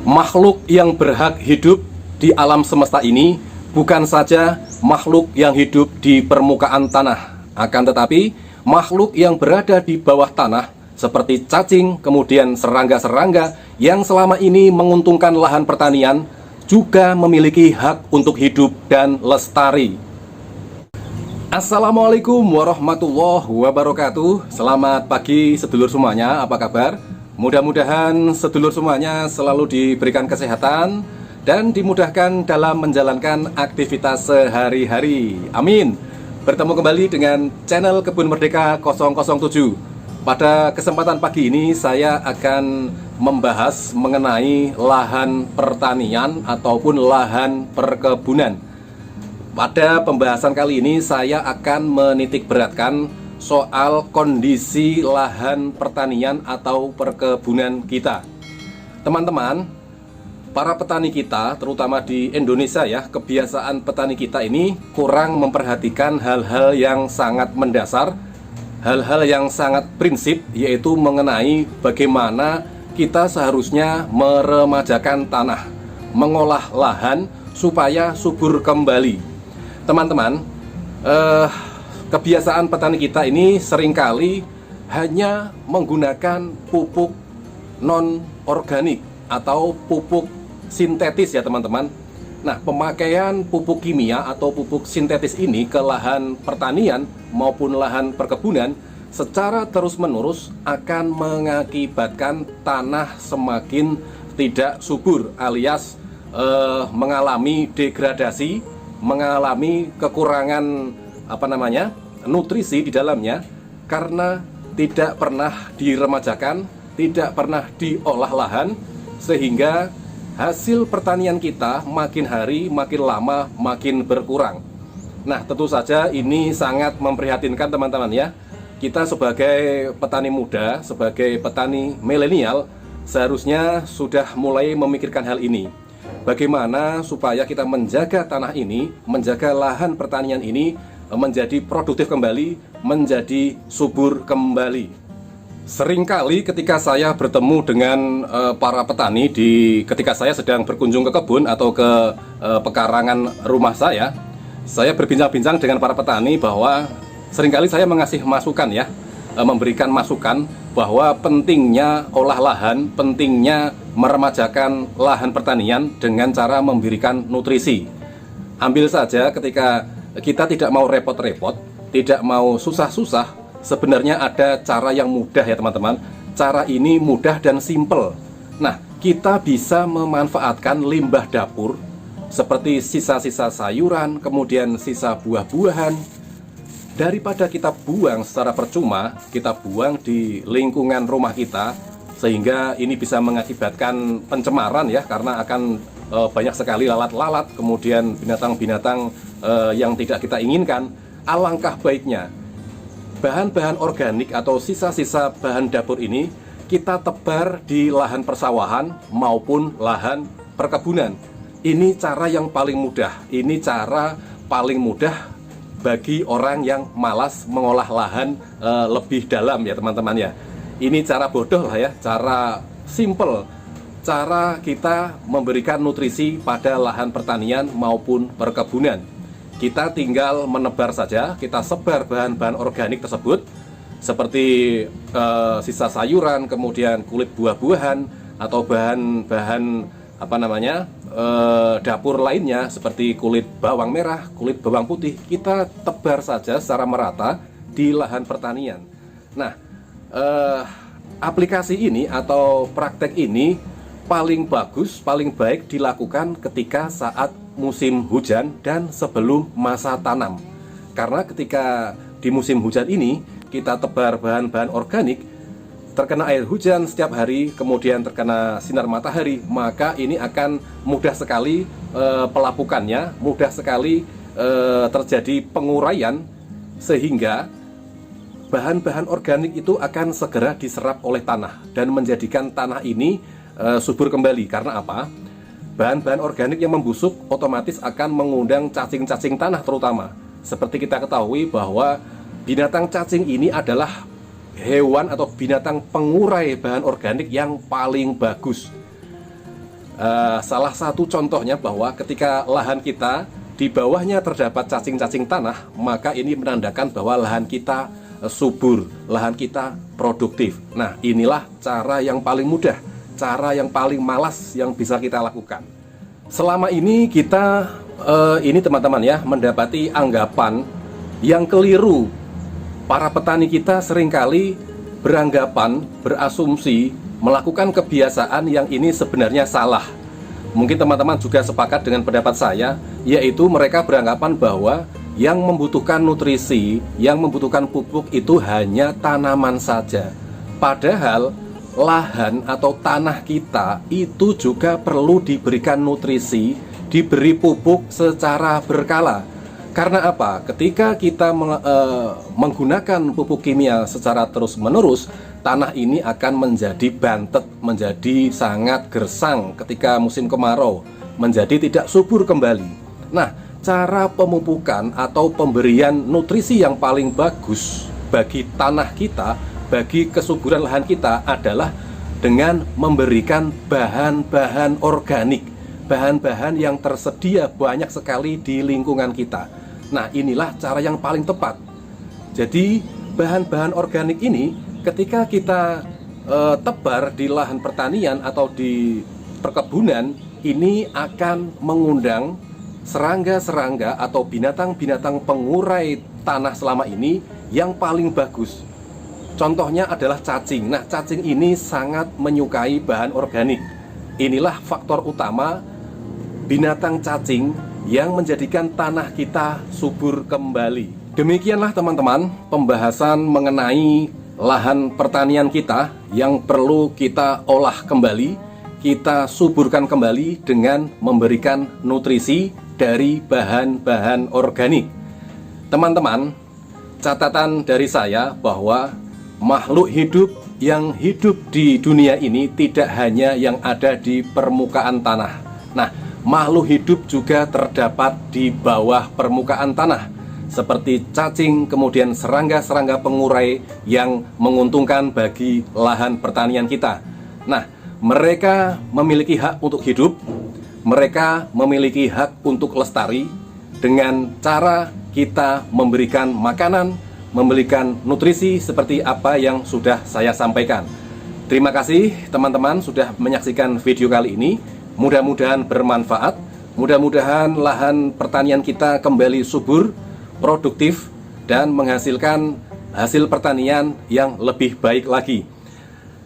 Makhluk yang berhak hidup di alam semesta ini bukan saja makhluk yang hidup di permukaan tanah, akan tetapi makhluk yang berada di bawah tanah seperti cacing, kemudian serangga-serangga yang selama ini menguntungkan lahan pertanian juga memiliki hak untuk hidup dan lestari. Assalamualaikum warahmatullahi wabarakatuh. Selamat pagi sedulur semuanya, apa kabar? Mudah-mudahan sedulur semuanya selalu diberikan kesehatan dan dimudahkan dalam menjalankan aktivitas sehari-hari. Amin. Bertemu kembali dengan channel Kebun Merdeka 007. Pada kesempatan pagi ini saya akan membahas mengenai lahan pertanian ataupun lahan perkebunan. Pada pembahasan kali ini saya akan menitik beratkan soal kondisi lahan pertanian atau perkebunan kita. Teman-teman, para petani kita terutama di Indonesia ya, kebiasaan petani kita ini kurang memperhatikan hal-hal yang sangat mendasar, hal-hal yang sangat prinsip, yaitu mengenai bagaimana kita seharusnya meremajakan tanah, mengolah lahan supaya subur kembali. Teman-teman, kebiasaan petani kita ini seringkali hanya menggunakan pupuk non-organik atau pupuk sintetis ya teman-teman. Nah, pemakaian pupuk kimia atau pupuk sintetis ini ke lahan pertanian maupun lahan perkebunan secara terus-menerus akan mengakibatkan tanah semakin tidak subur alias mengalami degradasi, mengalami kekurangan nutrisi di dalamnya karena tidak pernah diremajakan, tidak pernah diolah lahan, sehingga hasil pertanian kita makin hari makin lama makin berkurang. Nah, tentu saja ini sangat memprihatinkan teman-teman ya. Kita sebagai petani muda, sebagai petani milenial seharusnya sudah mulai memikirkan hal ini. Bagaimana supaya kita menjaga tanah ini, menjaga lahan pertanian ini menjadi produktif kembali, menjadi subur kembali. Seringkali ketika saya bertemu dengan para petani ketika saya sedang berkunjung ke kebun atau ke pekarangan rumah saya berbincang-bincang dengan para petani bahwa seringkali saya mengasih masukan ya, memberikan masukan bahwa pentingnya olah lahan, pentingnya meremajakan lahan pertanian dengan cara memberikan nutrisi. Ambil saja ketika kita tidak mau repot-repot, tidak mau susah-susah, sebenarnya ada cara yang mudah ya teman-teman. Cara ini mudah dan simple. Nah, kita bisa memanfaatkan limbah dapur seperti sisa-sisa sayuran, kemudian sisa buah-buahan. Daripada kita buang secara percuma, kita buang di lingkungan rumah kita, sehingga ini bisa mengakibatkan pencemaran ya, karena akan banyak sekali lalat-lalat, kemudian binatang-binatang yang tidak kita inginkan. Alangkah baiknya bahan-bahan organik atau sisa-sisa bahan dapur ini kita tebar di lahan persawahan maupun lahan perkebunan. Ini cara yang paling mudah, ini cara paling mudah bagi orang yang malas mengolah lahan lebih dalam ya teman-teman ya. Ini cara bodoh lah ya, cara simple, cara kita memberikan nutrisi pada lahan pertanian maupun perkebunan. Kita tinggal menebar saja, kita sebar bahan-bahan organik tersebut seperti sisa sayuran, kemudian kulit buah-buahan atau bahan-bahan dapur lainnya seperti kulit bawang merah, kulit bawang putih. Kita tebar saja secara merata di lahan pertanian. Nah, aplikasi ini atau praktek ini paling bagus, paling baik dilakukan ketika saat musim hujan dan sebelum masa tanam. Karena ketika di musim hujan ini kita tebar bahan-bahan organik, terkena air hujan setiap hari, kemudian terkena sinar matahari, maka ini akan mudah sekali pelapukannya, mudah sekali terjadi penguraian, sehingga bahan-bahan organik itu akan segera diserap oleh tanah dan menjadikan tanah ini subur kembali. Karena apa? Bahan-bahan organik yang membusuk otomatis akan mengundang cacing-cacing tanah terutama. Seperti kita ketahui bahwa binatang cacing ini adalah hewan atau binatang pengurai bahan organik yang paling bagus. Salah satu contohnya bahwa ketika lahan kita di bawahnya terdapat cacing-cacing tanah, maka ini menandakan bahwa lahan kita subur, lahan kita produktif. Nah, inilah cara yang paling mudah, cara yang paling malas yang bisa kita lakukan. Selama ini kita ini teman-teman ya, mendapati anggapan yang keliru. Para petani kita seringkali beranggapan, berasumsi, melakukan kebiasaan yang ini sebenarnya salah. Mungkin teman-teman juga sepakat dengan pendapat saya, yaitu mereka beranggapan bahwa yang membutuhkan nutrisi, yang membutuhkan pupuk itu hanya tanaman saja. Padahal lahan atau tanah kita itu juga perlu diberikan nutrisi, diberi pupuk secara berkala. Karena apa? Ketika kita menggunakan pupuk kimia secara terus-menerus, tanah ini akan menjadi bantet, menjadi sangat gersang ketika musim kemarau, menjadi tidak subur kembali. Nah, cara pemupukan atau pemberian nutrisi yang paling bagus bagi tanah kita, bagi kesuburan lahan kita adalah dengan memberikan bahan-bahan organik, bahan-bahan yang tersedia banyak sekali di lingkungan kita. Nah, inilah cara yang paling tepat. Jadi bahan-bahan organik ini ketika kita tebar di lahan pertanian atau di perkebunan, ini akan mengundang serangga-serangga atau binatang-binatang pengurai tanah selama ini yang paling bagus. Contohnya adalah cacing. Nah, cacing ini sangat menyukai bahan organik. Inilah faktor utama binatang cacing yang menjadikan tanah kita subur kembali. Demikianlah teman-teman pembahasan mengenai lahan pertanian kita yang perlu kita olah kembali, kita suburkan kembali dengan memberikan nutrisi dari bahan-bahan organik. Teman-teman, catatan dari saya bahwa makhluk hidup yang hidup di dunia ini tidak hanya yang ada di permukaan tanah. Nah, makhluk hidup juga terdapat di bawah permukaan tanah, seperti cacing, kemudian serangga-serangga pengurai yang menguntungkan bagi lahan pertanian kita. Nah, mereka memiliki hak untuk hidup, mereka memiliki hak untuk lestari dengan cara kita memberikan makanan, memberikan nutrisi seperti apa yang sudah saya sampaikan. Terima kasih teman-teman sudah menyaksikan video kali ini. Mudah-mudahan bermanfaat, mudah-mudahan lahan pertanian kita kembali subur, produktif, dan menghasilkan hasil pertanian yang lebih baik lagi.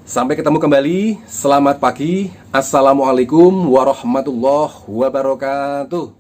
Sampai ketemu kembali, selamat pagi, Assalamualaikum warahmatullahi wabarakatuh.